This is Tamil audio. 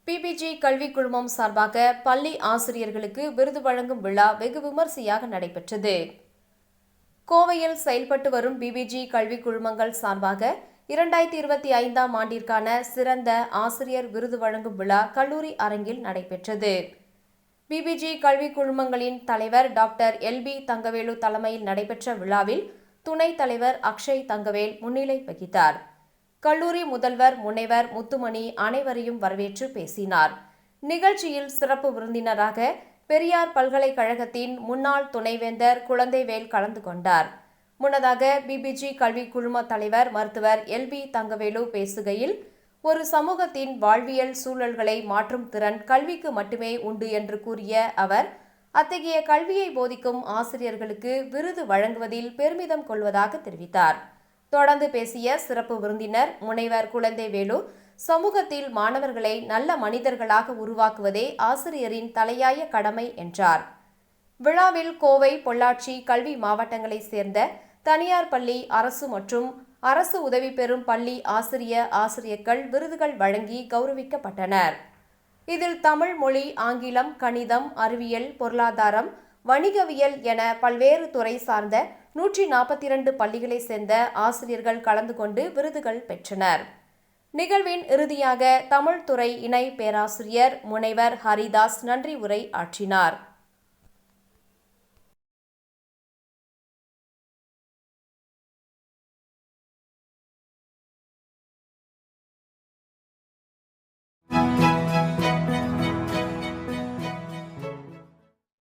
பிபிஜி கல்விக் குழுமம் சார்பாக பள்ளி ஆசிரியர்களுக்கு விருது வழங்கும் விழா வெகு விமரிசையாக நடைபெற்றது. கோவையில் செயல்பட்டு வரும் பிபிஜி கல்விக் குழுமங்கள் சார்பாக 2025ஆம் ஆண்டிற்கான சிறந்த ஆசிரியர் விருது வழங்கும் விழா கல்லூரி அரங்கில் நடைபெற்றது. பிபிஜி கல்விக் குழுமங்களின் தலைவர் டாக்டர் எல்பி தங்கவேலு தலைமையில் நடைபெற்ற விழாவில் துணைத் தலைவர் அக்ஷய் தங்கவேல் முன்னிலை வகித்தார். கல்லூரி முதல்வர் முனைவர் முத்துமணி அனைவரையும் வரவேற்று பேசினார். நிகழ்ச்சியில் சிறப்பு விருந்தினராக பெரியார் பல்கலைக்கழகத்தின் முன்னாள் துணைவேந்தர் குழந்தைவேல் கலந்து கொண்டார். முன்னதாக பிபிஜி கல்விக் குழும தலைவர் மருத்துவர் எல்பி தங்கவேலு பேசுகையில், ஒரு சமூகத்தின் வாழ்வியல் சூழல்களை மாற்றும் திறன் கல்விக்கு மட்டுமே உண்டு என்று கூறிய அவர், அத்தகைய கல்வியை போதிக்கும் ஆசிரியர்களுக்கு விருது வழங்குவதில் பெருமிதம் கொள்வதாக தெரிவித்தார். தொடர்ந்து பேசிய சிறப்பு விருந்தினர் முனைவர் குழந்தைவேலு, சமூகத்தில் மாணவர்களை நல்ல மனிதர்களாக உருவாக்குவதே ஆசிரியரின் தலையாய கடமை என்றார். விழாவில் கோவை, பொள்ளாச்சி கல்வி மாவட்டங்களைச் சேர்ந்த தனியார் பள்ளி, அரசு மற்றும் அரசு உதவி பெறும் பள்ளி ஆசிரியர்கள் விருதுகள் வழங்கி கௌரவிக்கப்பட்டனர். இதில் தமிழ், மொழி, ஆங்கிலம், கணிதம், அறிவியல், பொருளாதாரம், வணிகவியல் என பல்வேறு துறை சார்ந்த 142 பள்ளிகளைச் சேர்ந்த ஆசிரியர்கள் கலந்து கொண்டு விருதுகள் பெற்றனர். நிகழ்வின் இறுதியாக தமிழ் துறை இணை பேராசிரியர் முனைவர் ஹரிதாஸ் நன்றி உரை ஆற்றினார்.